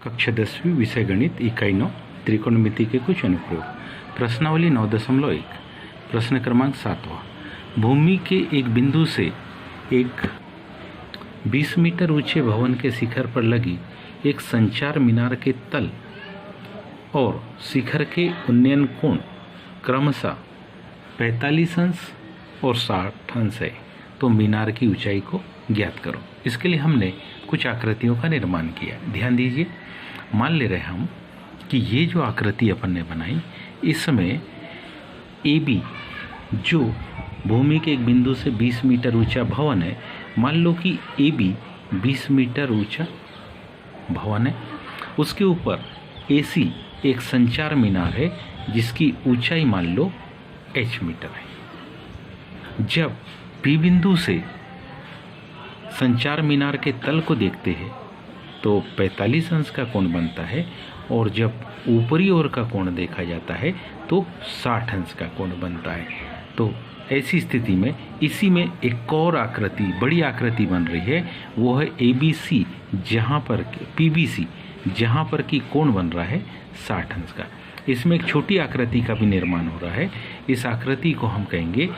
कक्षा 10वीं विषय गणित इकाई 9 त्रिकोणमिति के कुछ अनुप्रयोग। प्रश्नावली 9.1 प्रश्न क्रमांक 7वां। भूमि के एक बिंदु से एक 20 मीटर ऊंचे भवन के शिखर पर लगी एक संचार मीनार के तल और शिखर के उन्नयन कोण क्रमशः 45 अंश और 60 अंश है, तो मीनार की ऊंचाई को ज्ञात करो। इसके लिए हमने कुछ आकृतियों का निर्माण किया। ध्यान दीजिए, मान ले रहे हम कि ये जो आकृति अपन ने बनाई, इसमें ए बी जो भूमि के एक बिंदु से 20 मीटर ऊंचा भवन है, मान लो कि ए बी 20 मीटर ऊंचा भवन है, उसके ऊपर ए सी एक संचार मीनार है जिसकी ऊंचाई मान लो h मीटर है। जब पी बिंदु से संचार मीनार के तल को देखते हैं तो 45 अंश का कोण बनता है, और जब ऊपरी ओर का कोण देखा जाता है तो 60 अंश का कोण बनता है। तो ऐसी स्थिति में इसी में एक और आकृति, बड़ी आकृति बन रही है, वो है ABC, जहाँ पर PBC, जहाँ पर कि कोण बन रहा है 60 अंश का। इसमें एक छोटी आकृति का भी निर्माण हो रहा है। इस आकृति को हम कहेंगे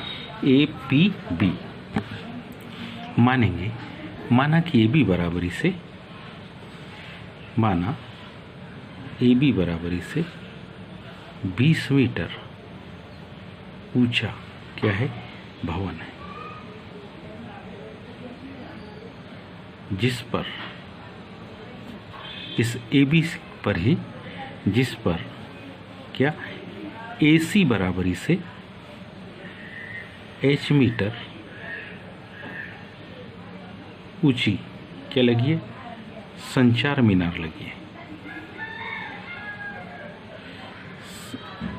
APB। माना कि AB बराबरी से, माना AB बराबरी से 20 मीटर ऊंचा क्या है, भवन है, जिस पर इस AB पर ही, जिस पर क्या AC बराबरी से h मीटर ऊंची क्या लगी है, संचार मीनार लगी है,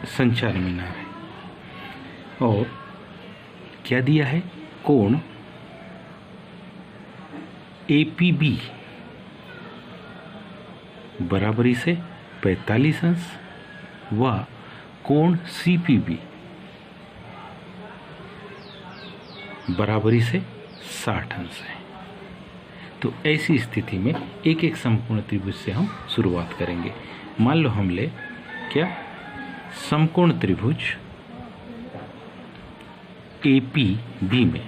संचार मीनार है। और क्या दिया है, कोण APB बराबरी से 45 अंश व कोण CPB बराबरी से 60 अंश है। तो ऐसी स्थिति में एक एक समकोण त्रिभुज से हम शुरुआत करेंगे। मान लो हम ले क्या, समकोण त्रिभुज APB में,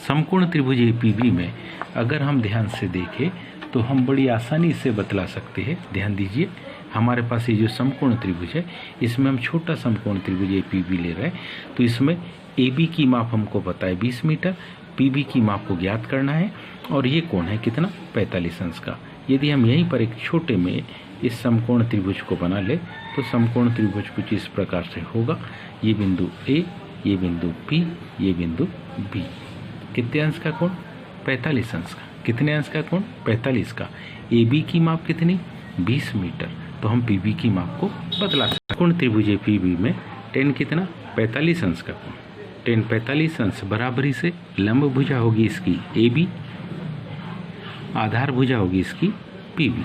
समकोण त्रिभुज APB में अगर हम ध्यान से देखें तो हम बड़ी आसानी से बतला सकते हैं। ध्यान दीजिए, हमारे पास ये जो समकोण त्रिभुज है, इसमें हम छोटा समकोण त्रिभुज APB ले रहे हैं, तो इसमें AB की माप हमको पता है 20 मीटर, PB की माप को ज्ञात करना है, और ये कोण है कितना, 45 अंश का। यदि हम यहीं पर एक छोटे में इस समकोण त्रिभुज को बना ले तो समकोण त्रिभुज कुछ इस प्रकार से होगा। ये बिंदु A, ये बिंदु P, ये बिंदु B। कितने अंश का कोण, 45 अंश का। कितने अंश का कोण, 45 का। AB की माप कितनी, 20 मीटर, तो हम PB की माप को बदला सकते हैं। कोण त्रिभुज APB में tan कितना, 45 अंश का कोण। tan 45 अंश बराबरी से लंब भुजा होगी इसकी AB, आधार भुजा होगी इसकी PB।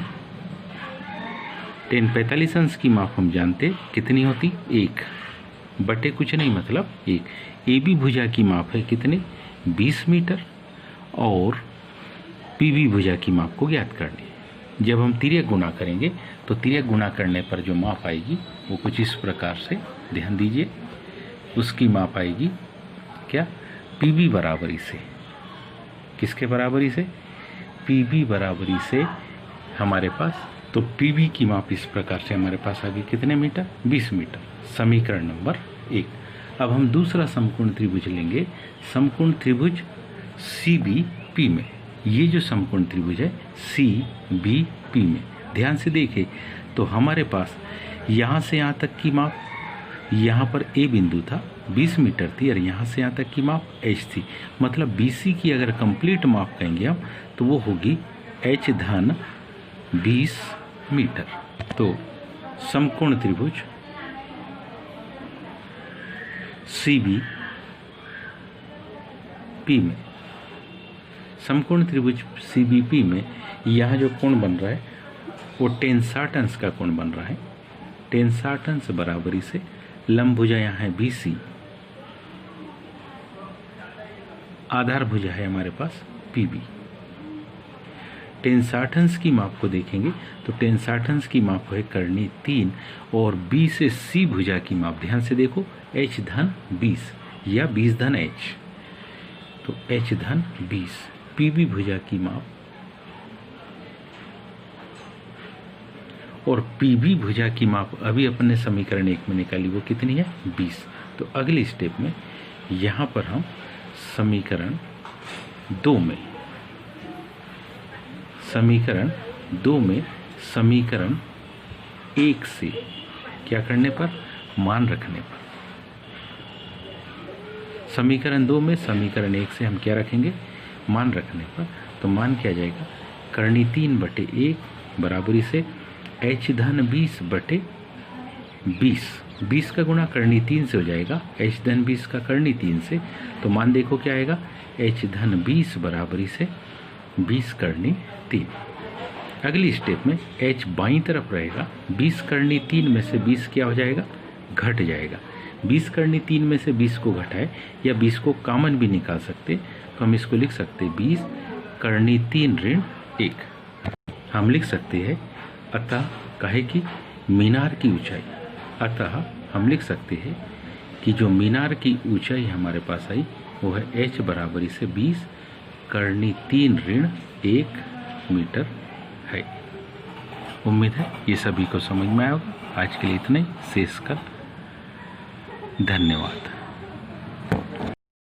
tan 45 अंश की माप हम जानते कितनी होती, 1 बटे कुछ नहीं, मतलब 1। AB भुजा की माप है कितनी, 20 मीटर, और PB भुजा की माप को ज्ञात करनी है। जब हम तिर्यक गुणा करेंगे तो तिर्यक गुणा करने पर जो माप आएगी वो कुछ इस प्रकार से, ध्यान दीजिए, उसकी माप आएगी क्या, PB बराबरी से। किसके बराबरी से, PB बराबरी से हमारे पास, तो PB की माप इस प्रकार से हमारे पास आ गई कितने मीटर, 20 मीटर। समीकरण नंबर 1। अब हम दूसरा समकोण त्रिभुज लेंगे, समकोण त्रिभुज CBP में। ये जो समकोण त्रिभुज है CBP में, ध्यान से देखें तो हमारे पास यहाँ से यहाँ तक की माप, यहाँ पर A बिंदु था 20 मीटर थी, और यहाँ से यहाँ तक की माप h थी। मतलब BC की अगर कंप्लीट माप कहेंगे हम तो वो होगी h धन 20 मीटर। तो समकोण त्रिभुज CBP में, समकोण त्रिभुज CBP में यहाँ जो कोण बन रहा है वो tan 60 अंश का कोण बन रहा है। tan 60 अंश बराबरी से लंब भुजा यहाँ है BC, आधार भुजा है हमारे पास PB। टेन 60 अंश की माप को देखेंगे तो टेन 60 अंश की माप है करनी 3 और बी से सी भुजा की माप ध्यान से देखो h धन 20 या 20 धन h, तो h धन 20 पीबी भुजा की माप और पीबी भुजा की माप अभी अपने समीकरण 1 में निकाली, वो कितनी है 20। तो अगले स्टेप में यहाँ पर हम समीकरण 2 में समीकरण 1 से क्या करने पर, मान रखने पर, समीकरण 2 में समीकरण 1 से हम क्या रखेंगे, मान रखने पर, तो मान क्या जाएगा करनी 3/1 बराबरी से h धन 20/20, 20 का गुणा करनी 3 से हो जाएगा h धन 20 का करनी 3 से, तो मान देखो क्या आएगा h धन 20 बराबरी से 20 करनी 3। अगली स्टेप में h बाईं तरफ रहेगा, 20 करनी 3 में से 20 क्या हो जाएगा, घट जाएगा। 20 करनी 3 में से 20 को घटाए या 20 को कॉमन भी निकाल सकते, तो हम इसको लिख सकते 20 करनी 3 ऋण 1। हम लिख सकते हैं अतः कहे कि मीनार की ऊंचाई, अतः हम लिख सकते हैं कि जो मीनार की ऊंचाई हमारे पास आई वो है h बराबरी से 20 करनी 3 ऋण 1 मीटर है। उम्मीद है ये सभी को समझ में आया होगा। आज के लिए इतना ही, शेष कल। धन्यवाद।